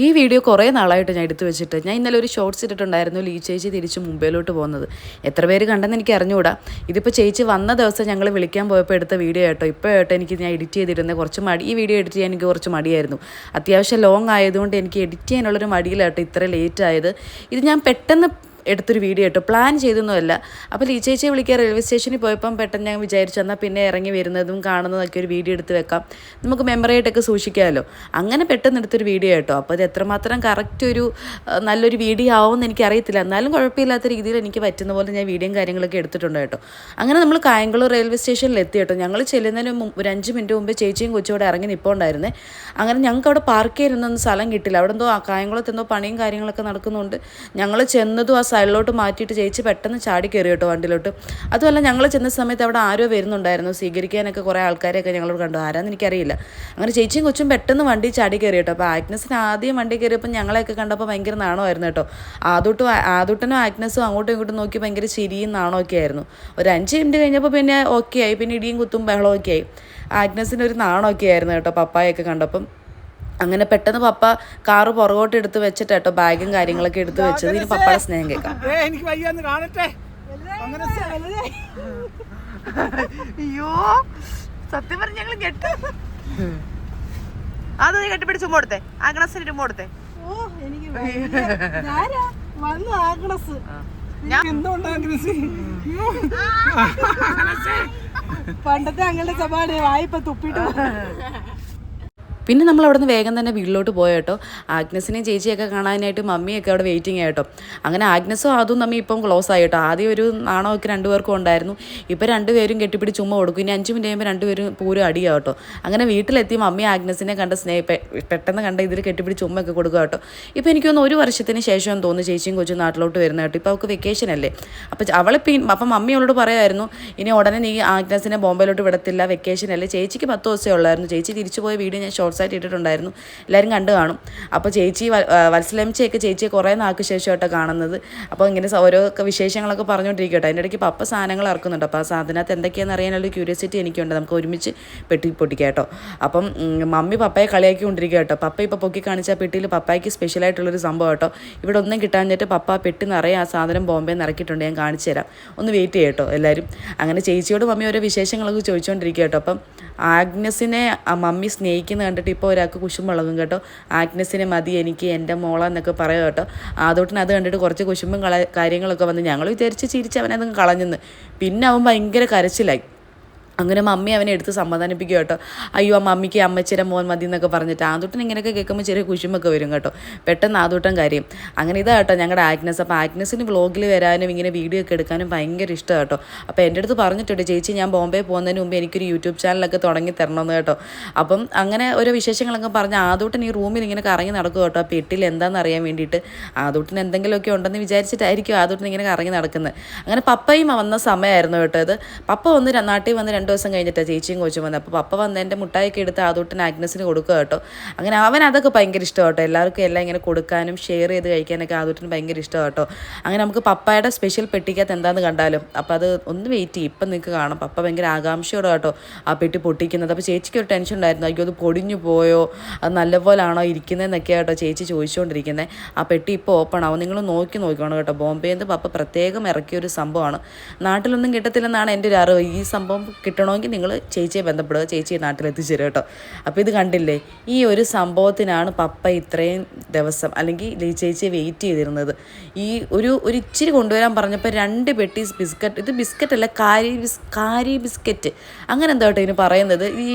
ഈ വീഡിയോ കുറേ നാളായിട്ട് ഞാൻ എടുത്തു വെച്ചിട്ട് ഞാൻ ഇന്നലെ ഒരു ഷോർട്സ് ഇട്ടിട്ടുണ്ടായിരുന്നു ലീ ചേച്ചി തിരിച്ച് മുംബൈയിലോട്ട് പോകുന്നത്. എത്ര പേര് കണ്ടെന്ന് എനിക്ക് അറിഞ്ഞുകൂടാ. ഇതിപ്പോൾ ചേച്ചി വന്ന ദിവസം ഞങ്ങൾ വിളിക്കാൻ പോയപ്പോൾ എടുത്ത വീഡിയോ കേട്ടോ. ഇപ്പോൾ കേട്ടോ എനിക്ക് ഞാൻ എഡിറ്റ് ചെയ്തിരുന്നത് കുറച്ച് ഈ വീഡിയോ എഡിറ്റ് ചെയ്യാൻ എനിക്ക് കുറച്ച് മടിയായിരുന്നു. അത്യാവശ്യം ലോങ് ആയതുകൊണ്ട് എനിക്ക് എഡിറ്റ് ചെയ്യാനുള്ളൊരു മടിയിലാട്ടോ ഇത്ര ലേറ്റ് ആയത്. ഇത് ഞാൻ പെട്ടെന്ന് എടുത്തൊരു വീഡിയോ കേട്ടോ, പ്ലാൻ ചെയ്തൊന്നുമല്ല. അപ്പോൾ ലീ ചേച്ചിയെ വിളിക്കാൻ റെയിൽവേ സ്റ്റേഷനിൽ പോയപ്പം പെട്ടെന്ന് ഞാൻ വിചാരിച്ചു എന്നാൽ പിന്നെ ഇറങ്ങി വരുന്നതും കാണുന്നതൊക്കെ ഒരു വീഡിയോ എടുത്ത് വെക്കാം, നമുക്ക് മെമ്മറി ആയിട്ടൊക്കെ സൂക്ഷിക്കാമല്ലോ. അങ്ങനെ പെട്ടെന്ന് എടുത്തൊരു വീഡിയോ കേട്ടോ. അപ്പോൾ ഇത് എത്രമാത്രം കറക്റ്റ് ഒരു നല്ലൊരു വീഡിയോ ആവുമെന്ന് എനിക്കറിയത്തില്ല, എന്നാലും കുഴപ്പമില്ലാത്ത രീതിയിൽ എനിക്ക് പറ്റുന്ന പോലെ ഞാൻ വീഡിയോയും കാര്യങ്ങളൊക്കെ എടുത്തിട്ടുണ്ട് കേട്ടോ. അങ്ങനെ നമ്മൾ കായംകുളം റെയിൽവേ സ്റ്റേഷനിൽ എത്തി കേട്ടോ. ഞങ്ങൾ ചെല്ലുന്നതിന് ഒരു 5 മിനിറ്റ് മുമ്പ് ചേച്ചിയും കൊച്ചുകൂടെ ഇറങ്ങി നിൽപ്പുണ്ടായിരുന്നേ. അങ്ങനെ ഞങ്ങൾക്ക് അവിടെ പാർക്ക് ചെയ്യുന്നൊന്നും സ്ഥലം കിട്ടില്ല. അവിടെ എന്തോ കായംകുളത്ത് എന്തോ പണിയും കാര്യങ്ങളൊക്കെ നടക്കുന്നുണ്ട്. ഞങ്ങൾ ചെന്നതും ആ സൈഡിലോട്ട് മാറ്റിയിട്ട് ചേച്ചി പെട്ടെന്ന് ചാടി കയറി കേട്ടോ വണ്ടിയിലോട്ട്. അതുമല്ല ഞങ്ങൾ ചെന്ന സമയത്ത് അവിടെ ആരോ വരുന്നുണ്ടായിരുന്നു സ്വീകരിക്കാനൊക്കെ, കുറേ ആൾക്കാരെയൊക്കെ ഞങ്ങളോട് കണ്ടു. ആരാന്ന് എനിക്കറിയില്ല. അങ്ങനെ ചേച്ചിയും കൊച്ചും പെട്ടെന്ന് വണ്ടി ചാടി കയറി കേട്ടോ. അപ്പോൾ ആഗ്നസിന് ആദ്യം വണ്ടി കയറിയപ്പോൾ ഞങ്ങളെയൊക്കെ കണ്ടപ്പോൾ ഭയങ്കര നാണമായിരുന്നു കേട്ടോ. ആദൂട്ടനും ആഗ്നസും അങ്ങോട്ടും ഇങ്ങോട്ടും നോക്കി ഭയങ്കര ചിരിയും നാണമൊക്കെ ആയിരുന്നു. ഒരു 5 മിനിറ്റ് കഴിഞ്ഞപ്പോൾ പിന്നെ ഓക്കെ ആയി, പിന്നെ ഇടിയും കുത്തും ബഹളമൊക്കെ ആയി. ആഗ്നസിന് ഒരു നാണമൊക്കെ ആയിരുന്നു കേട്ടോ പപ്പായൊക്കെ കണ്ടപ്പം. അങ്ങനെ പെട്ടെന്ന് പപ്പ കാറ് പുറകോട്ട് എടുത്ത് വെച്ചിട്ട് കേട്ടോ ബാഗും കാര്യങ്ങളൊക്കെ എടുത്ത് വെച്ചത്. ഇനി പപ്പയുടെ സ്നേഹം കേൾക്കാം. അയ്യോ സത്യം പറഞ്ഞ ഞങ്ങൾ കെട്ട് അത് നീ കെട്ടിപ്പിടി ചുമ്മാ കൊടുത്തേ, ആഗ്നസിന് ചുമ്മാ കൊടുത്തേ. പണ്ടത്തെ അങ്ങനെ സഭാണ് വായ്പ തുപ്പിട്ട്. പിന്നെ നമ്മൾ അവിടെ നിന്ന് വേഗം തന്നെ വീട്ടിലോട്ട് പോയ കേട്ടോ. ആഗ്നസിനെയും ചേച്ചിയൊക്കെ കാണാനായിട്ട് മമ്മിയൊക്കെ അവിടെ വെയിറ്റിംഗ് ആയിട്ടോ. അങ്ങനെ ആഗ്നസും അതും തമ്മിൽ ഇപ്പം ക്ലോസ് ആയി കേട്ടോ. ആദ്യം ഒരു നാണമൊക്കെ രണ്ടുപേർക്കും ഉണ്ടായിരുന്നു. ഇപ്പം രണ്ടുപേരും കെട്ടിപ്പിടി ചുമ്മാ കൊടുക്കും. ഇനി 5 മിനിറ്റ് കഴിയുമ്പോൾ രണ്ടുപേരും പൂരം അടിയാ കേട്ടോ. അങ്ങനെ വീട്ടിലെത്തി മമ്മി ആഗ്നസിനെ കണ്ട പെട്ടെന്ന് കണ്ട ഇതിൽ കെട്ടിപ്പിടി ചുമ്മയൊക്കെ കൊടുക്കുക കേട്ടോ. ഇപ്പം എനിക്ക് തോന്നുന്നു 1 വർഷത്തിന് ശേഷം തോന്നുന്നു ചേച്ചിയും കൊച്ചും നാട്ടിലോട്ട് വരുന്ന കേട്ടോ. ഇപ്പോൾ അവൾക്ക് വെക്കേഷൻ അല്ലേ. അപ്പം മമ്മി അവളോട് പറയായിരുന്നു ഇനി ഉടനെ നീ ആഗ്നസിനെ ബോംബെയിലോട്ട് വിടത്തില്ല, വെക്കേഷൻ അല്ലേ. ചേച്ചിക്ക് 10 ദിവസമേ ഉള്ളായിരുന്നു. ചേച്ചി തിരിച്ചു പോയ വീഡിയോ ഞാൻ ഷോർട്സ് ആയിട്ട് ഇട്ടിട്ടുണ്ടായിരുന്നു, എല്ലാവരും കണ്ടു കാണും. അപ്പോൾ ചേച്ചി വത്സലമ്മച്ചയൊക്കെ ചേച്ചിയെ കുറേ നാൾക്ക് ശേഷമായിട്ടാണ് കാണുന്നത്. അപ്പോൾ ഇങ്ങനെ ഓരോ വിശേഷങ്ങളൊക്കെ പറഞ്ഞുകൊണ്ടിരിക്കട്ടെ. അതിൻ്റെ ഇടയ്ക്ക് പപ്പ സാധനങ്ങൾ ഇറക്കുന്നുണ്ട്. അപ്പോൾ ആ സാധനത്ത് എന്തൊക്കെയാണെന്ന് അറിയാനുള്ള ക്യൂരിയോസിറ്റി എനിക്കുണ്ട്. നമുക്ക് ഒരുമിച്ച് പെട്ടി പൊട്ടിക്കാം കേട്ടോ. അപ്പം മമ്മി പപ്പയെ കളിയാക്കിക്കൊണ്ടിരിക്കുക കേട്ടോ. പപ്പ ഇപ്പോൾ പൊക്കി കാണിച്ച പെട്ടിയിൽ പപ്പായ്ക്ക് സ്പെഷ്യലായിട്ടുള്ളൊരു സംഭവം കേട്ടോ. ഇവിടെ ഒന്നും കിട്ടാഞ്ഞിട്ട് പപ്പ പെട്ടി നിറയെ ആ സാധനം ബോംബെ നിറക്കിയിട്ടുണ്ട്. ഞാൻ കാണിച്ചു തരാം, ഒന്ന് വെയിറ്റ് ചെയ്യട്ടോ എല്ലാവരും. അങ്ങനെ ചേച്ചിയോട് മമ്മി ഓരോ വിശേഷങ്ങളൊക്കെ ചോദിച്ചുകൊണ്ടിരിക്കുക കേട്ടോ. അപ്പം ആഗ്നസിനെ മമ്മി സ്നേഹിക്കുന്ന കണ്ടിട്ട് ഇപ്പോൾ ഒരാൾക്ക് കുശും മുളകും കേട്ടോ. ആഗ്നസിനെ മതി എനിക്ക്, എൻ്റെ മോളെന്നൊക്കെ പറയുക കേട്ടോ. ആദോട്ടിന് അത് കണ്ടിട്ട് കുറച്ച് കുശുമ്പും കാര്യങ്ങളൊക്കെ വന്ന് ഞങ്ങൾ വിചാരിച്ച് ചിരിച്ച് അവനത് കളഞ്ഞെന്ന്. പിന്നെ അവൻ ഭയങ്കര കരച്ചിലായി. അങ്ങനെ മമ്മി അവനെ എടുത്ത് സമാധാനിപ്പിക്കുക കേട്ടോ. അയ്യോ ആ മമ്മിക്ക് അമ്മച്ചിയുടെ മോൻ മതി എന്നൊക്കെ പറഞ്ഞിട്ട്. ആദൂട്ടൻ ഇങ്ങനെയൊക്കെ കേൾക്കുമ്പോൾ ചെറിയ കുശുമൊക്കെ വരും കേട്ടോ. പെട്ടെന്ന് ആദൂട്ടൻ കാര്യം. അങ്ങനെ ഇതാ കേട്ടോ ഞങ്ങളുടെ ആഗ്നസ്. അപ്പോൾ ആഗ്നസിന് വ്ളോഗിൽ വരാനും ഇങ്ങനെ വീഡിയോ ഒക്കെ എടുക്കാനും ഭയങ്കര ഇഷ്ടമാണ് കേട്ടോ. അപ്പോൾ എൻ്റെ അടുത്ത് പറഞ്ഞിട്ടുണ്ട് ചേച്ചി ഞാൻ ബോംബെ പോകുന്നതിന് മുമ്പ് എനിക്കൊരു യൂട്യൂബ് ചാനലൊക്കെ തുടങ്ങി തരണമെന്ന് കേട്ടോ. അപ്പം അങ്ങനെ ഓരോ വിശേഷങ്ങളൊക്കെ പറഞ്ഞ് ആദൂട്ടൻ ഈ റൂമിൽ ഇങ്ങനെ കറങ്ങി നടക്കുക കേട്ടോ. ആ പെട്ടിയിൽ എന്താണെന്ന് അറിയാൻ വേണ്ടിയിട്ട്. ആദൂട്ടിന് എന്തെങ്കിലുമൊക്കെ ഉണ്ടെന്ന് വിചാരിച്ചിട്ടായിരിക്കും ആദൂട്ടൻ ഇങ്ങനെ കറങ്ങി നടക്കുന്നത്. അങ്ങനെ പപ്പയും വന്ന സമയമായിരുന്നു കേട്ടോ ഇത്. പപ്പ നാട്ടിൽ വന്ന് 2 ദിവസം കഴിഞ്ഞിട്ടാണ് ചേച്ചിയും കൊച്ചും വന്നത്. അപ്പോൾ പപ്പ വന്ന് എൻ്റെ മുട്ടായിക്ക് എടുത്ത് ആദൂട്ടൻ ആഗ്നസിന് കൊടുക്കുക കേട്ടോ. അങ്ങനെ അവൻ അതൊക്കെ ഭയങ്കര ഇഷ്ടം കേട്ടോ. എല്ലാവർക്കും എല്ലാം ഇങ്ങനെ കൊടുക്കാനും ഷെയർ ചെയ്ത് കഴിക്കാനൊക്കെ ആദൂട്ടന് ഭയങ്കര ഇഷ്ടം കേട്ടോ. അങ്ങനെ നമുക്ക് പപ്പയുടെ സ്പെഷ്യൽ പെട്ടിക്കകത്ത് എന്താണെന്ന് കണ്ടാലും. അപ്പോൾ അത് ഒന്ന് വെയിറ്റ് ചെയ്യും, ഇപ്പം നിങ്ങൾക്ക് കാണാം. പപ്പ ഭയങ്കര ആകാംക്ഷയോടെ കേട്ടോ ആ പെട്ടി പൊട്ടിക്കുന്നത്. അപ്പോൾ ചേച്ചിക്ക് ഒരു ടെൻഷൻ ഉണ്ടായിരുന്നു, അയ്യോ അത് പൊടിഞ്ഞു പോയോ, അത് നല്ലപോലാണോ ഇരിക്കുന്നതെന്നൊക്കെ കേട്ടോ ചേച്ചി ചോദിച്ചുകൊണ്ടിരിക്കുന്നത്. ആ പെട്ടി ഇപ്പോൾ ഓപ്പൺ ആവും, നിങ്ങൾ നോക്കിക്കോണം കേട്ടോ. ബോംബെയിൽ നിന്ന് പപ്പ പ്രത്യേകം ഇറക്കിയൊരു സംഭവമാണ്. നാട്ടിലൊന്നും കിട്ടത്തില്ലെന്നാണ് എൻ്റെ ഒരു അറിവ്. ഈ സംഭവം കിട്ടണമെങ്കിൽ നിങ്ങൾ ചേച്ചിയെ ബന്ധപ്പെടുക, ചേച്ചിയെ നാട്ടിലെത്തിച്ചേരും കേട്ടോ. അപ്പോൾ ഇത് കണ്ടില്ലേ, ഈ ഒരു സംഭവത്തിനാണ് പപ്പ ഇത്രയും ദിവസം അല്ലെങ്കിൽ ചേച്ചിയെ വെയിറ്റ് ചെയ്തിരുന്നത്. ഈ ഒരു ഇച്ചിരി കൊണ്ടുവരാൻ പറഞ്ഞപ്പോൾ 2 പെട്ടി ബിസ്ക്കറ്റ്, ഇത് ബിസ്ക്കറ്റല്ല കാരി ബിസ്ക്കറ്റ് അങ്ങനെ എന്താ കേട്ടോ ഇതിന് പറയുന്നത്. ഈ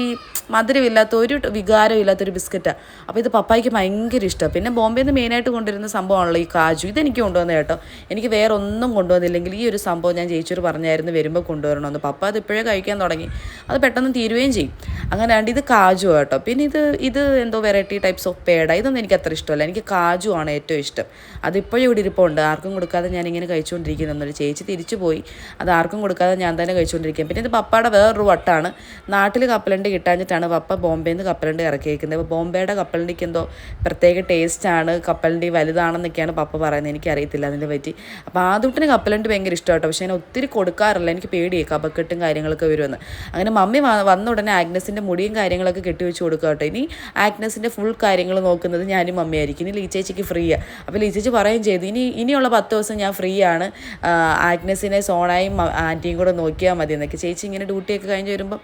മധുരമില്ലാത്ത ഒരു വികാരം ഇല്ലാത്തൊരു ബിസ്ക്കറ്റാണ്. അപ്പോൾ ഇത് പപ്പായ്ക്ക് ഭയങ്കര ഇഷ്ടമാണ്. പിന്നെ ബോംബെയിൽ നിന്ന് മെയിനായിട്ട് കൊണ്ടുവരുന്ന സംഭവമാണല്ലോ ഈ കാജു. ഇതെനിക്ക് കൊണ്ടുവന്നത് കേട്ടോ. എനിക്ക് വേറെ ഒന്നും കൊണ്ടുവന്നില്ലെങ്കിൽ ഈ ഒരു സംഭവം ഞാൻ ചേച്ചിയോട് പറഞ്ഞായിരുന്നു വരുമ്പോൾ കൊണ്ടുവരണമെന്ന്. പപ്പ അത് ഇപ്പോഴേ കഴിക്കാൻ തുടങ്ങി, അത് പെട്ടെന്ന് തീരുകയും ചെയ്യും. അങ്ങനെ ഇത് കാജു കേട്ടോ. പിന്നെ ഇത് എന്തോ വെറൈറ്റി ടൈപ്സ് ഓഫ് പേട. ഇതൊന്നും എനിക്ക് അത്ര ഇഷ്ടമല്ല, എനിക്ക് കാജു ആണ് ഏറ്റവും ഇഷ്ടം. അതിപ്പോഴും ഇവിടെ ഇരിപ്പുണ്ട്, ആർക്കും കൊടുക്കാതെ ഞാനിങ്ങനെ കഴിച്ചുകൊണ്ടിരിക്കുന്നൊരു. ചേച്ചി തിരിച്ചു പോയി, അത് ആർക്കും കൊടുക്കാതെ ഞാൻ തന്നെ കഴിച്ചുകൊണ്ടിരിക്കും. പിന്നെ ഇത് പപ്പയുടെ വേറൊരു വട്ടാണ്. നാട്ടിൽ കപ്പലണ്ടി കിട്ടാഞ്ഞിട്ടാണ് പപ്പ ബോംബെയിൽ നിന്ന് കപ്പലണ്ടി ഇറക്കിയിരിക്കുന്നത്. അപ്പോൾ ബോംബെയുടെ കപ്പലണ്ടിക്ക് എന്തോ പ്രത്യേക ടേസ്റ്റാണ്, കപ്പലണ്ടി വലുതാണെന്നൊക്കെയാണ് പപ്പ പറയുന്നത്. എനിക്കറിയത്തില്ല അതിനെ പറ്റി. അപ്പോൾ ആദൂട്ടിന് കപ്പലണ്ടി ഭയങ്കര ഇഷ്ടമാണ് കേട്ടോ. പക്ഷേ ഞാൻ ഒത്തിരി കൊടുക്കാറില്ല, എനിക്ക് പേടിയായി കപക്കെട്ടും കാര്യങ്ങളൊക്കെ വരുമെന്ന്. അങ്ങനെ മമ്മി വന്ന ഉടനെ ആഗ്നസിൻ്റെ മുടിയും കാര്യങ്ങളൊക്കെ കെട്ടിവെച്ച് കൊടുക്കുക കേട്ടോ. ഇനി ആഗ്നസിൻ്റെ ഫുൾ കാര്യങ്ങൾ നോക്കുന്നത് ഞാനും മമ്മിയായിരിക്കും. ഇനി ലീച്ചേച്ചിക്ക് ഫ്രീ ആണ്. അപ്പോൾ ലീച്ചേച്ചി പറയുകയും ചെയ്തു ഇനിയുള്ള 10 ദിവസം ഞാൻ ഫ്രീ ആണ്, ആഗ്നസിനെ സോണായും ആൻറ്റിയും കൂടെ നോക്കിയാൽ മതി എന്നൊക്കെ. ചേച്ചി ഇങ്ങനെ ഡ്യൂട്ടിയൊക്കെ കഴിഞ്ഞ് വരുമ്പോൾ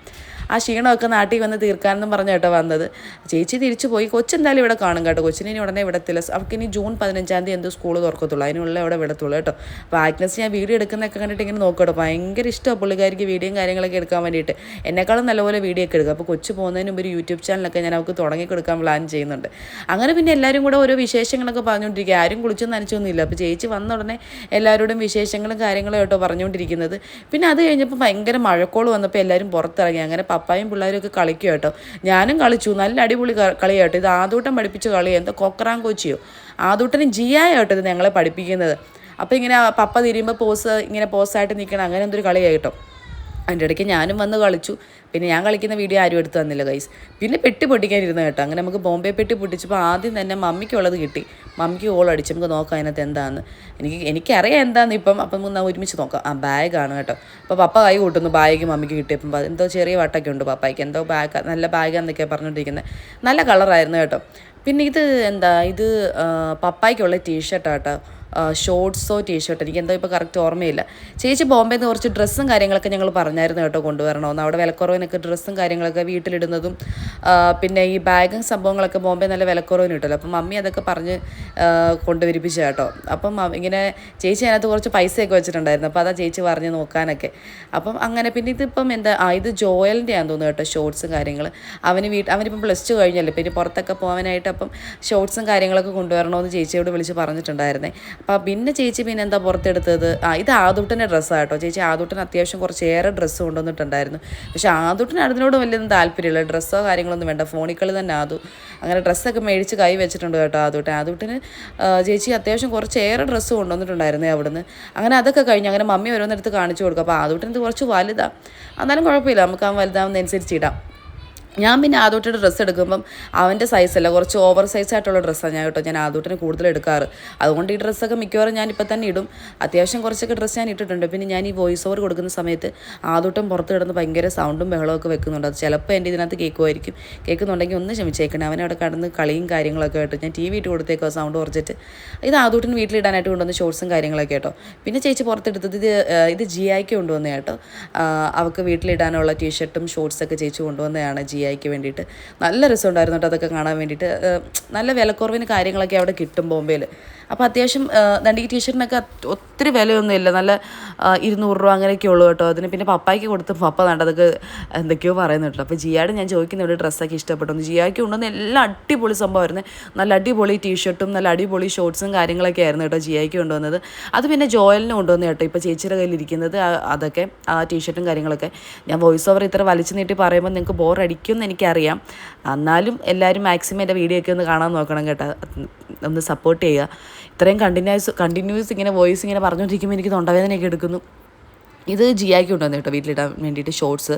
ആ ക്ഷീണമൊക്കെ നാട്ടിൽ വന്ന് തീർക്കാനെന്നും പറഞ്ഞ കേട്ടോ വന്നത്. ചേച്ചി തിരിച്ചു പോയി. കൊച്ചെന്തായാലും ഇവിടെ കാണും കേട്ടോ. കൊച്ചിനെ ഇനി ഉടനെ വിടത്തില്ല. അവർക്ക് ഇനി ജൂൺ 15 എന്തോ സ്കൂൾ തുറക്കത്തുള്ളൂ, അതിനുള്ള അവിടെ വിടത്തുള്ളൂ കേട്ടോ. അപ്പോൾ ആഗ്നസ് ഞാൻ വീഡിയോ എടുക്കുന്നതൊക്കെ കണ്ടിട്ട് ഇങ്ങനെ നോക്കും കേട്ടോ. ഭയങ്കര ഇഷ്ടമാണ് പുള്ളിക്കാരിക്ക് വീഡിയോയും കാര്യങ്ങളൊക്കെ എടുക്കാൻ വേണ്ടിയിട്ട്. എന്നെക്കാളും നല്ലപോലെ വീഡിയോ ഒക്കെ എടുക്കുക. അപ്പോൾ കൊച്ചു പോകുന്നതിന് മുമ്പ് ഒരു യൂട്യൂബ് ചാനലൊക്കെ ഞാൻ അവർക്ക് തുടങ്ങി കൊടുക്കാൻ പ്ലാൻ ചെയ്യുന്നുണ്ട്. അങ്ങനെ പിന്നെ എല്ലാവരും കൂടെ ഓരോ വിശേഷങ്ങളൊക്കെ പറഞ്ഞുകൊണ്ടിരിക്കുക. ആരും കുളിച്ചും നനച്ചൊന്നുമില്ല. അപ്പോൾ ചേച്ചി വന്ന ഉടനെ എല്ലാവരോടും വിശേഷങ്ങളും കാര്യങ്ങളും കേട്ടോ പറഞ്ഞുകൊണ്ടിരിക്കുന്നത്. പിന്നെ അത് കഴിഞ്ഞപ്പോൾ ഭയങ്കര മഴക്കോൾ വന്നപ്പോൾ എല്ലാവരും പുറത്തിറങ്ങി. അങ്ങനെ പപ്പായും പിള്ളേരും ഒക്കെ കളിക്കും കേട്ടോ. ഞാനും കളിച്ചു. നല്ല അടിപൊളി കളിയാട്ടോ. ഇത് ആദൂട്ടൻ പഠിപ്പിച്ച കളി, എന്താ കൊക്കറാൻ കോച്ചിയോ, ആദൂട്ടനും ജിയായോ കേട്ടോ ഇത് ഞങ്ങളെ പഠിപ്പിക്കുന്നത്. അപ്പോൾ ഇങ്ങനെ പപ്പ തിരിയുമ്പോൾ പോസായിട്ട് നിൽക്കണം, അങ്ങനെ എന്തൊരു കളിയായിട്ടോ. അതിൻ്റെ ഇടയ്ക്ക് ഞാനും വന്ന് കളിച്ചു. പിന്നെ ഞാൻ കളിക്കുന്ന വീഡിയോ ആരും എടുത്തു തന്നില്ല ഗൈസ്. പിന്നെ പെട്ടി പൊട്ടിക്കാനിരുന്നു കേട്ടോ. അങ്ങനെ നമുക്ക് ബോംബെ പെട്ടി പൊട്ടിച്ചപ്പോൾ ആദ്യം തന്നെ മമ്മിക്കുള്ളത് കിട്ടി. മമ്മിക്ക് ഓൾ അടിച്ച് നമുക്ക് നോക്കാം അതിനകത്ത് എന്താണെന്ന്. എനിക്കറിയാം എന്താണെന്ന് ഇപ്പം. അപ്പം ഒരുമിച്ച് നോക്കാം. ആ ബാഗാണ് കേട്ടോ. അപ്പോൾ പപ്പ കൈ കൂട്ടുന്നു ബാഗ് മമ്മിക്ക് കിട്ടിയപ്പം. എന്തോ ചെറിയ വട്ടൊക്കെ ഉണ്ട് പപ്പായ്ക്ക്, എന്തോ ബാഗ്, നല്ല ബാഗാന്നൊക്കെയാണ് പറഞ്ഞുകൊണ്ടിരിക്കുന്നത്. നല്ല കളറായിരുന്നു കേട്ടോ. പിന്നെ ഇത് പപ്പായ്ക്കുള്ള ടീഷർട്ടാട്ടോ, ഷോർട്ട്സോ ടീഷർട്ട്, എനിക്ക് എന്തോ ഇപ്പോൾ കറക്റ്റ് ഓർമ്മയില്ല. ചേച്ചി ബോംബെയിൽ നിന്ന് കുറച്ച് ഡ്രസ്സും കാര്യങ്ങളൊക്കെ ഞങ്ങൾ പറഞ്ഞായിരുന്നു കേട്ടോ കൊണ്ടുവരണമെന്ന്. അവിടെ വിലക്കുറവിനൊക്കെ ഡ്രസ്സും കാര്യങ്ങളൊക്കെ വീട്ടിലിടുന്നതും പിന്നെ ഈ ബാഗും സംഭവങ്ങളൊക്കെ ബോംബെ നല്ല വിലക്കുറവിന് കിട്ടുമല്ലോ. അപ്പം മമ്മി അതൊക്കെ പറഞ്ഞ് കൊണ്ടുവരിപ്പിച്ച കേട്ടോ. അപ്പം ഇങ്ങനെ ചേച്ചി അതിനകത്ത് കുറച്ച് പൈസയൊക്കെ വെച്ചിട്ടുണ്ടായിരുന്നു. അപ്പോൾ അതാ ചേച്ചി പറഞ്ഞ് നോക്കാനൊക്കെ. അപ്പം അങ്ങനെ പിന്നെ ഇതിപ്പം ഇത് ജോയലിൻ്റെ ആണെന്ന് തോന്നുന്നു കേട്ടോ, ഷോർട്ട്സും കാര്യങ്ങൾ. അവനിപ്പം +2 കഴിഞ്ഞല്ലോ, പിന്നെ പുറത്തൊക്കെ പോകാനായിട്ട് അപ്പം ഷോർട്ട്സും കാര്യങ്ങളൊക്കെ കൊണ്ടുവരണമെന്ന് ചേച്ചിയോട് വിളിച്ച് പറഞ്ഞിട്ടുണ്ടായിരുന്നേ. അപ്പോൾ പിന്നെ ചേച്ചി പിന്നെ എന്താ പുറത്തെടുത്തത്, ഇത് ആദൂട്ടൻ്റെ ഡ്രസ്സാണ് കേട്ടോ. ചേച്ചി ആദൂട്ടന് അത്യാവശ്യം കുറച്ചേറെ ഡ്രസ്സ് കൊണ്ടുവന്നിട്ടുണ്ടായിരുന്നു. പക്ഷേ ആദൂട്ടന് അതിനോട് വലിയൊന്നും താല്പര്യമില്ല. ഡ്രസ്സോ കാര്യങ്ങളൊന്നും വേണ്ട, ഫോണിക്കളി തന്നെ അങ്ങനെ ഡ്രസ്സൊക്കെ മേടിച്ച് കൈ വെച്ചിട്ടുണ്ട് കേട്ടോ ആദൂട്ടന്. ചേച്ചി അത്യാവശ്യം കുറച്ചേറെ ഡ്രസ്സ് കൊണ്ടുവന്നിട്ടുണ്ടായിരുന്നേ അവിടുന്ന്. അങ്ങനെ അതൊക്കെ കഴിഞ്ഞ് അങ്ങനെ മമ്മി ഓരോന്നെടുത്ത് കാണിച്ചു കൊടുക്കും. അപ്പോൾ ആദൂട്ടന് കുറച്ച് വലുതാണ്, എന്നാലും കുഴപ്പമില്ല, നമുക്ക് ആ വലുതാവുന്നതനുസരിച്ച് ഇടാം. ഞാൻ പിന്നെ ആദൂട്ടിയുടെ ഡ്രസ്സ് എടുക്കുമ്പം അവൻ്റെ സൈസല്ല, കുറച്ച് ഓവർ സൈസായിട്ടുള്ള ഡ്രസ്സാണ് ഞാൻ ആദൂട്ടിന് കൂടുതൽ എടുക്കാറ്. അതുകൊണ്ട് ഈ ഡ്രസ്സൊക്കെ മിക്കവാറും ഞാനിപ്പോൾ തന്നെ ഇടും. അത്യാവശ്യം കുറച്ചൊക്കെ ഡ്രസ്സ് ഞാൻ ഇട്ടിട്ടുണ്ട്. പിന്നെ ഞാൻ ഈ വോയിസ് ഓവർ കൊടുക്കുന്ന സമയത്ത് ആദൂട്ടം പുറത്ത് കിടന്ന് ഭയങ്കര സൗണ്ടും ബഹളമൊക്കെ വെക്കുന്നുണ്ട്. അത് ചിലപ്പോൾ എൻ്റെ ഇതിനകത്ത് കേൾക്കുന്നുണ്ടെങ്കിൽ ഒന്ന് ക്ഷമിച്ചേക്കണേ. അവനവിടെ കിടന്ന് കളിയും കാര്യങ്ങളൊക്കെ ആയിട്ട് ഞാൻ TV ഇട്ട് കൊടുത്തേക്കോ സൗണ്ട് കുറച്ചിട്ട്. ഇത് ആദൂട്ടിന് വീട്ടിലിടാനായിട്ട് കൊണ്ടുവന്ന ഷോർട്സും കാര്യങ്ങളൊക്കെ കേട്ടോ. പിന്നെ ചേച്ചി പുറത്തെടുത്തത് ഇത് ജിയായ്ക്ക് കൊണ്ടുവന്ന കേട്ടോ. അവൾക്ക് വീട്ടിലിടാനുള്ള ടീഷർട്ടും ഷോർട്സൊക്കെ ചേച്ചി കൊണ്ടുവന്നതാണ് ജിയായ്ക്ക് വേണ്ടിയിട്ട്. നല്ല രസമുണ്ടായിരുന്നു കേട്ടോ അതൊക്കെ കാണാൻ വേണ്ടിയിട്ട്. നല്ല വിലക്കുറവിന് കാര്യങ്ങളൊക്കെ അവിടെ കിട്ടും ബോംബെയിൽ. അപ്പോൾ അത്യാവശ്യം ഈ ടീഷർട്ടിനൊക്കെ ഒത്തിരി വിലയൊന്നുമില്ല, നല്ല 200 രൂപ അങ്ങനെയൊക്കെ ഉള്ളൂ കേട്ടോ. അതിന് പിന്നെ പപ്പായ്ക്ക് കൊടുത്ത് പപ്പ അതൊക്കെ എന്തൊക്കെയോ പറയുന്നുണ്ട്. അപ്പോൾ ജിയാട് ഞാൻ ചോദിക്കുന്ന ഒരു ഡ്രസ്സൊക്കെ ഇഷ്ടപ്പെട്ടു. ജിയായ്ക്ക് കൊണ്ടുവന്ന എല്ലാം അടിപൊളി സംഭവമായിരുന്നു. നല്ല അടിപൊളി ടീഷർട്ടും നല്ല അടിപൊളി ഷോർട്സും കാര്യങ്ങളൊക്കെ ആയിരുന്നു കേട്ടോ ജിയായ്ക്ക് കൊണ്ടുവന്നത്. അത് പിന്നെ ജോയലിന് കൊണ്ടുവന്ന കേട്ടോ ഇപ്പോൾ ചേച്ചിയുടെ കയ്യിലിരിക്കുന്നത്. അതൊക്കെ ആ ടീഷർട്ടും കാര്യങ്ങളൊക്കെ ഞാൻ വോയിസ് ഓവർ ഇത്ര വലിച്ചു നീട്ടി പറയുമ്പോൾ നിങ്ങൾക്ക് ബോറടിക്കുമെന്ന് എനിക്കറിയാം. എന്നാലും എല്ലാവരും മാക്സിമം എൻ്റെ വീഡിയോ ഒക്കെ ഒന്ന് കാണാൻ നോക്കണം കേട്ടോ, ഒന്ന് സപ്പോർട്ട് ചെയ്യുക. ഇത്രയും കണ്ടിന്യൂസ് ഇങ്ങനെ വോയിസ് ഇങ്ങനെ പറഞ്ഞുകൊണ്ടിരിക്കുമ്പോൾ എനിക്ക് തൊണ്ടവേദനയൊക്കെ എടുക്കുന്നു. ഇത് ജിയായ്ക്ക് കൊണ്ടുവന്നു കേട്ടോ വീട്ടിലിടാൻ വേണ്ടിയിട്ട് ഷോർട്സ്.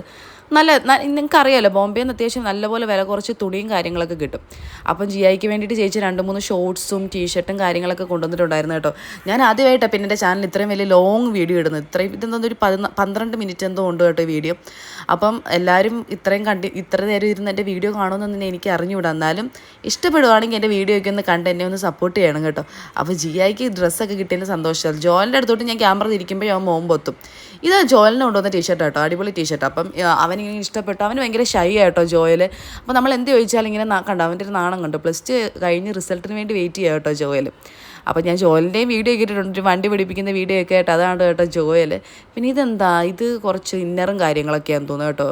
നിങ്ങൾക്കറിയാമല്ലോ ബോംബെയിൽ നിന്ന് അത്യാവശ്യം നല്ലപോലെ വില കുറച്ച് തുണിയും കാര്യങ്ങളൊക്കെ കിട്ടും. അപ്പം ജിയായ്ക്ക് വേണ്ടിയിട്ട് ചേച്ചി 2-3 ഷോർട്സും ടീഷർട്ടും കാര്യങ്ങളൊക്കെ കൊണ്ടുവന്നിട്ടുണ്ടായിരുന്നു കേട്ടോ. ഞാൻ ആദ്യമായിട്ടാണ് പിന്നെ എൻ്റെ ചാനൽ ഇത്രയും വലിയ ലോങ് വീഡിയോ ഇടുന്നത്. ഇതെന്തോ ഒരു 12 മിനിറ്റ് എന്തോ ഉണ്ട് കേട്ടോ വീഡിയോ. അപ്പം എല്ലാവരും ഇത്ര നേരം ഇരുന്ന് എൻ്റെ വീഡിയോ കാണുമെന്നൊന്നും എനിക്ക് അറിഞ്ഞുകൂടാ. എന്നാലും ഇഷ്ടപ്പെടുവാണെങ്കിൽ എൻ്റെ വീഡിയോ ഒക്കെ ഒന്ന് കണ്ട് എന്നെ ഒന്ന് സപ്പോർട്ട് ചെയ്യണം കേട്ടോ. അപ്പോൾ ജിയായ്ക്ക് ഡ്രസ്സൊക്കെ കിട്ടിയതിന് സന്തോഷമാണ്. ജോലിൻ്റെ അടുത്തോട്ട് ഞാൻ ക്യാമറ തിരിക്കുമ്പോൾ അവൻ മോമ്പൊത്തും. ഇത് ജോയലിനെ കൊണ്ടുവന്ന ടീഷർട്ട് കേട്ടോ, അടിപൊളി ടീഷർട്ട്. അപ്പം അവനിങ്ങനെ ഇഷ്ടപ്പെട്ടു. അവന് ഭയങ്കര ഷൈ ആയിട്ടോ ജോയൽ. അപ്പോൾ നമ്മൾ എന്ത് ചോദിച്ചാലും ഇങ്ങനെ കണ്ടോ അവൻ്റെ ഒരു നാണം കണ്ടു. +2 കഴിഞ്ഞ് റിസൾട്ടിന് വേണ്ടി വെയിറ്റ് ചെയ്യുക കേട്ടോ ജോയൽ. അപ്പോൾ ഞാൻ ജോയലിൻ്റെയും വീഡിയോ ഒക്കെ ഇട്ടിട്ടുണ്ട്, വണ്ടി പിടിപ്പിക്കുന്ന വീഡിയോ ഒക്കെ ആയിട്ട്. അതാണ് കേട്ടോ ജോയൽ. പിന്നെ ഇത് കുറച്ച് ഇന്നറും കാര്യങ്ങളൊക്കെയാണെന്ന് തോന്നുന്നു കേട്ടോ,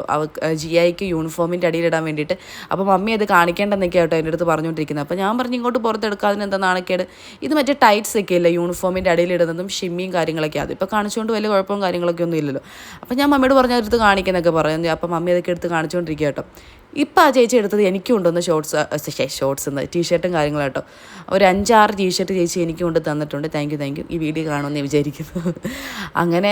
ജിയായ്ക്ക് യൂണിഫോമിൻ്റെ അടിയിലിടാൻ വേണ്ടിയിട്ട്. അപ്പോൾ മമ്മി അത് കാണിക്കേണ്ടെന്നൊക്കെ കേട്ടോ എൻ്റെ അടുത്ത് പറഞ്ഞുകൊണ്ടിരിക്കുന്നത്. അപ്പോൾ ഞാൻ പറഞ്ഞു ഇങ്ങോട്ട് പുറത്തെടുക്കാതിന് എന്താ നാണക്കേട്, ഇത് മറ്റേ ടൈറ്റ്സ് ഒക്കെ ഇല്ല യൂണിഫോമിൻ്റെ അടിയിലിടുന്നതും ഷിമ്മിയും കാര്യങ്ങളൊക്കെ. അതിപ്പോൾ കാണിച്ചുകൊണ്ട് വലിയ കുഴപ്പവും കാര്യങ്ങളൊക്കെ ഒന്നും ഇല്ലല്ലോ. അപ്പോൾ ഞാൻ മമ്മിയോട് പറഞ്ഞ അടുത്ത് കാണിക്കുന്നൊക്കെ പറഞ്ഞു. അപ്പോൾ മമ്മി അതൊക്കെ എടുത്ത് കാണിച്ചുകൊണ്ടിരിക്കുക കേട്ടോ. ഇപ്പം ആ ചേച്ചി എടുത്തത് എനിക്കും കൊണ്ടുവന്ന ഷോർട്സ് എന്ന് ടീഷർട്ടും കാര്യങ്ങളും കേട്ടോ. ഒരു 5-6 ടീഷർട്ട് ചേച്ചി എനിക്ക് കൊണ്ട് തന്നിട്ടുണ്ട്. Thank you. ഈ വീഡിയോ കാണുമെന്ന് വിചാരിക്കുന്നു. അങ്ങനെ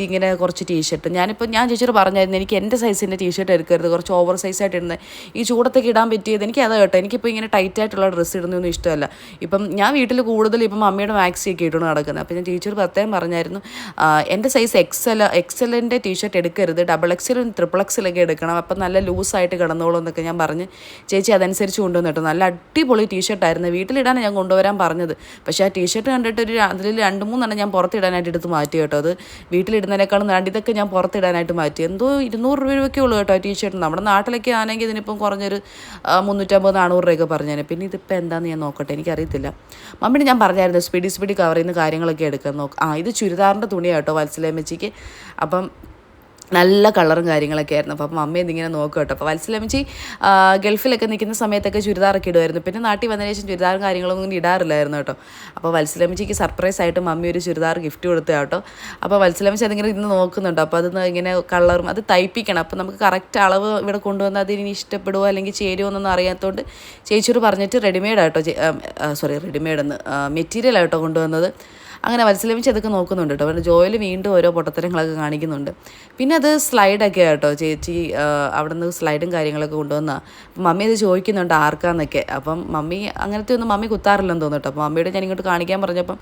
ഇങ്ങനെ കുറച്ച് ടീഷർട്ട് ഞാൻ ചേച്ചിയോട് പറഞ്ഞായിരുന്നു എനിക്ക് എൻ്റെ സൈസിൻ്റെ ടീഷർട്ട് എടുക്കരുത്, കുറച്ച് ഓവർ സൈസായിട്ട് ഇടുന്നത് ഈ ചൂടത്തൊക്കെ ഇടാൻ പറ്റിയത് എനിക്ക് അത് കേട്ടോ. എനിക്കിപ്പോൾ ഇങ്ങനെ ടൈറ്റായിട്ടുള്ള ഡ്രസ്സ് ഇടുന്നതൊന്നും ഇഷ്ടമല്ല. ഇപ്പം ഞാൻ വീട്ടിൽ കൂടുതൽ ഇപ്പം അമ്മയുടെ മാക്സിയൊക്കെ ഇട്ടുകൊണ്ട് നടക്കുന്നത്. അപ്പോൾ ഞാൻ ടീച്ചർ പ്രത്യേകം പറഞ്ഞായിരുന്നു എൻ്റെ സൈസ് എക്സലിൻ്റെ ടീഷർട്ട് എടുക്കരുത്, XXL XXL ഒക്കെ എടുക്കണം, അപ്പം നല്ല ലൂസായിട്ട് കിടന്നോളൂ എന്നൊക്കെ ഞാൻ പറഞ്ഞ് ചേച്ചി അതനുസരിച്ച് കൊണ്ടുവന്നു കേട്ടോ. നല്ല അടിപൊളി ടീഷർട്ടായിരുന്നു. വീട്ടിലിടാൻ ഞാൻ കൊണ്ടുവരാൻ പറഞ്ഞത്. പക്ഷേ ആ ടീഷർട്ട് കണ്ടിട്ട് അതിൽ 2-3 ഞാൻ പുറത്തിടാനായിട്ട് എടുത്ത് മാറ്റി കേട്ടോ. അത് വീട്ടിലിടുന്നതിനേക്കാളും ഇതൊക്കെ ഞാൻ പുറത്തിടാനായിട്ട് മാറ്റി. എന്തോ 200 രൂപയ്ക്കേ ഉള്ളൂ കേട്ടോ ടീഷർട്ട്. നമ്മുടെ നാട്ടിലൊക്കെ ആണെങ്കിൽ ഇതിനിപ്പം കുറഞ്ഞൊരു 350-400 രൂപയൊക്കെ പറഞ്ഞേനെ. പിന്നെ ഇതിപ്പോൾ എന്താണെന്ന് ഞാൻ നോക്കട്ടെ, എനിക്കറിയത്തില്ല. മമ്മിന് ഞാൻ പറഞ്ഞായിരുന്നു സ്പീഡി കവർ ചെയ്യുന്ന കാര്യങ്ങളൊക്കെ എടുക്കാൻ ഇത് ചുരിദാറിൻ്റെ തുണിയാണ് കേട്ടോ വത്സലമ്മച്ചിക്ക്. അപ്പം നല്ല കളറും കാര്യങ്ങളൊക്കെ ആയിരുന്നു. അപ്പം മമ്മി ഇതിങ്ങനെ നോക്കും കേട്ടോ. അപ്പോൾ വത്സലമ്മച്ചി ഗൾഫിലൊക്കെ നിൽക്കുന്ന സമയത്തൊക്കെ ചുരിദാറൊക്കെ ഇടുമായിരുന്നു. പിന്നെ നാട്ടിൽ വന്നതിന് ശേഷം ചുരിദാറും കാര്യങ്ങളൊന്നും ഇടാറില്ലായിരുന്നു കേട്ടോ. അപ്പോൾ വത്സലമ്മച്ചിക്ക് സർപ്രൈസ് ആയിട്ട് മമ്മി ഒരു ചുരിദാർ ഗിഫ്റ്റ് കൊടുത്തു കേട്ടോ. അപ്പോൾ വത്സലമ്മച്ചി അതിങ്ങനെ ഇന്ന് നോക്കുന്നുണ്ട്. അപ്പോൾ അതൊന്ന് ഇങ്ങനെ കളറും അത് തയ്പ്പിക്കണം. അപ്പോൾ നമുക്ക് കറക്റ്റ് അളവ് ഇവിടെ കൊണ്ടുവന്ന് അതിന് ഇഷ്ടപ്പെടുമോ അല്ലെങ്കിൽ ചേരുമോ എന്നൊന്നും അറിയാത്തതുകൊണ്ട് ചേച്ചിയോട് പറഞ്ഞിട്ട് റെഡിമെയ്ഡെന്ന് മെറ്റീരിയൽ ആയിട്ടോ കൊണ്ടുവന്നത്. അങ്ങനെ വത്സലമ്മച്ചി അതൊക്കെ നോക്കുന്നുണ്ട് കേട്ടോ. അവരുടെ ജോയിൽ വീണ്ടും ഓരോ പൊട്ടത്തരങ്ങളൊക്കെ കാണിക്കുന്നുണ്ട്. പിന്നെ അത് സ്ലൈഡൊക്കെ കേട്ടോ ചേച്ചി അവിടെ നിന്ന് സ്ലൈഡും കാര്യങ്ങളൊക്കെ കൊണ്ടുവന്നാൽ മമ്മി അത് ചോദിക്കുന്നുണ്ട് ആർക്കാന്നൊക്കെ. അപ്പം മമ്മി അങ്ങനത്തെ ഒന്നും മമ്മി കുത്താറില്ലെന്ന് തോന്നുന്നു കേട്ടോ. അപ്പോൾ മമ്മിയോട് ഞാൻ ഇങ്ങോട്ട് കാണിക്കാൻ പറഞ്ഞപ്പം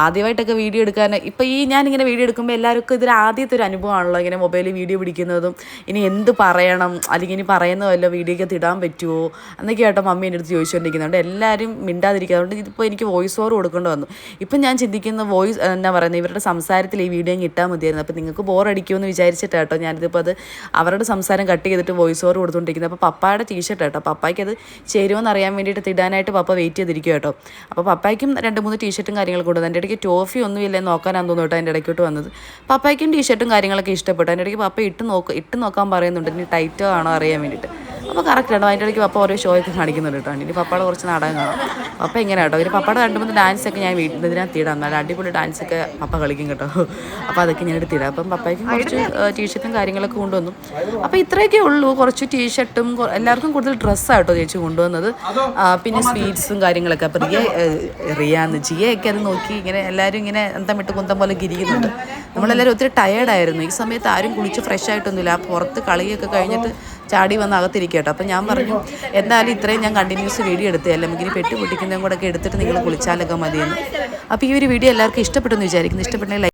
ആദ്യമായിട്ടൊക്കെ വീഡിയോ എടുക്കാൻ ഇപ്പോൾ ഞാനിങ്ങനെ വീഡിയോ എടുക്കുമ്പോൾ എല്ലാവർക്കും ഇതിൽ ആദ്യത്തെ ഒരു അനുഭവമാണല്ലോ ഇങ്ങനെ മൊബൈലിൽ വീഡിയോ പിടിക്കുന്നതും. ഇനി എന്ത് പറയണം അല്ലെങ്കിൽ ഇനി പറയുന്നതല്ലോ വീഡിയോയ്ക്ക് ഇടാൻ പറ്റുമോ എന്നൊക്കെ കേട്ടോ മമ്മി എൻ്റെ അടുത്ത് ചോദിച്ചുകൊണ്ടിരിക്കുന്നുണ്ട്. എല്ലാവരും മിണ്ടാതിരിക്കാറുണ്ട്. ഇതിപ്പോൾ എനിക്ക് വോയിസ് ഓവർ കൊടുക്കേണ്ടി വന്നു. ഇപ്പം ഞാൻ ചിന്തിക്കുന്ന വോയിസ് എന്നാ പറയുന്നത് ഇവരുടെ സംസാരത്തിൽ ഈ വീഡിയോ ഇട്ടാൽ മതിയായിരുന്നു. അപ്പോൾ നിങ്ങൾക്ക് ബോറടിക്കുമെന്ന് വിചാരിച്ചിട്ടാട്ടോ ഞാനിതിപ്പോൾ അത് അവരുടെ സംസാരം കട്ട് ചെയ്തിട്ട് വോയിസ് ഓവർ കൊടുത്തുകൊണ്ടിരിക്കുന്നത്. അപ്പോൾ പപ്പായുടെ ടീഷർട്ട് കേട്ടോ. പപ്പായ്ക്ക് അത് ചേരുമെന്ന് അറിയാൻ വേണ്ടിയിട്ട് ഇടാനായിട്ട് പപ്പ വെയിറ്റ് ചെയ്തിരിക്കും കേട്ടോ. അപ്പോൾ പപ്പായ്ക്കും 2-3 ടീഷർട്ടും കാര്യങ്ങളൊക്കെ കൊണ്ടുവന്നു. എൻ്റെ ഇടയ്ക്ക് ടോഫി ഒന്നും ഇല്ലെന്ന് നോക്കാനാന്ന് തോന്നുന്നു കേട്ടോ എൻ്റെ ഇടയ്ക്കോട്ട് വന്നത്. പപ്പായ്ക്കും ടീഷർട്ടും കാര്യങ്ങളൊക്കെ ഇഷ്ടപ്പെട്ടു. എൻ്റെ ഇടയ്ക്ക് പപ്പ ഇട്ട് നോക്കാൻ പറയുന്നുണ്ട് ഇനി ടൈറ്റോ ആണോ അറിയാൻ വേണ്ടിയിട്ട്. അപ്പോൾ കറക്റ്റ് ആണോ അതിൻ്റെ ഇടയ്ക്ക് പപ്പ ഓരോ ഷോയൊക്കെ കാണിക്കുന്നുണ്ട് കേട്ടോ. ഇനി പപ്പയുടെ കുറച്ച് നാടകം കാണാം. പപ്പ എങ്ങനെ കേട്ടോ ഇനി പപ്പയുടെ 2-3 ഡാൻസൊക്കെ ഞാൻ ഇതിനകത്ത് ഇടാം. നല്ല അടിപൊളി ഡാൻസൊക്കെ പപ്പ കളിക്കും കേട്ടോ. അപ്പോൾ അതൊക്കെ ഞാൻ എടുത്തിടാം. അപ്പം പപ്പയ്ക്കും കുറച്ച് ടീഷർട്ടും കാര്യങ്ങളൊക്കെ കൊണ്ടുവന്നു. അപ്പോൾ ഇത്രയൊക്കെ ഉള്ളൂ. കുറച്ച് ടീഷർട്ടും എല്ലാവർക്കും കൂടുതൽ ഡ്രസ്സാട്ടോ ചേച്ചി കൊണ്ടുവന്നത്. പിന്നെ സ്വീറ്റ്സും കാര്യങ്ങളൊക്കെ. അപ്പോൾ ജിയയൊക്കെ അത് നോക്കി ഇങ്ങനെ എല്ലാവരും ഇങ്ങനെ അന്തമിട്ട് കുന്തം പോലെ ഇരിക്കുന്നുണ്ട്. നമ്മളെല്ലാവരും ഒത്തിരി ടയേർഡായിരുന്നു. ഈ സമയത്ത് ആരും കുളിച്ച് ഫ്രഷ് ആയിട്ടൊന്നുമില്ല. ആ പുറത്ത് കളിയൊക്കെ കഴിഞ്ഞിട്ട് ചാടി വന്ന് അകത്തിരിക്കുക കേട്ടോ. അപ്പം ഞാൻ പറഞ്ഞു എന്തായാലും ഇത്രയും ഞാൻ കണ്ടിന്യൂസ് വീഡിയോ എടുത്തതല്ല, നമുക്കിനി പെട്ട് പൊട്ടിക്കുന്നതും കൂടെ ഒക്കെ എടുത്തിട്ട് നിങ്ങൾ കുളിച്ചാലൊക്കെ മതിയെന്ന്. അപ്പോൾ ഈ ഒരു വീഡിയോ എല്ലാവർക്കും ഇഷ്ടപ്പെട്ടെന്ന് വിചാരിക്കുന്നു. ഇഷ്ടപ്പെട്ടെങ്കിൽ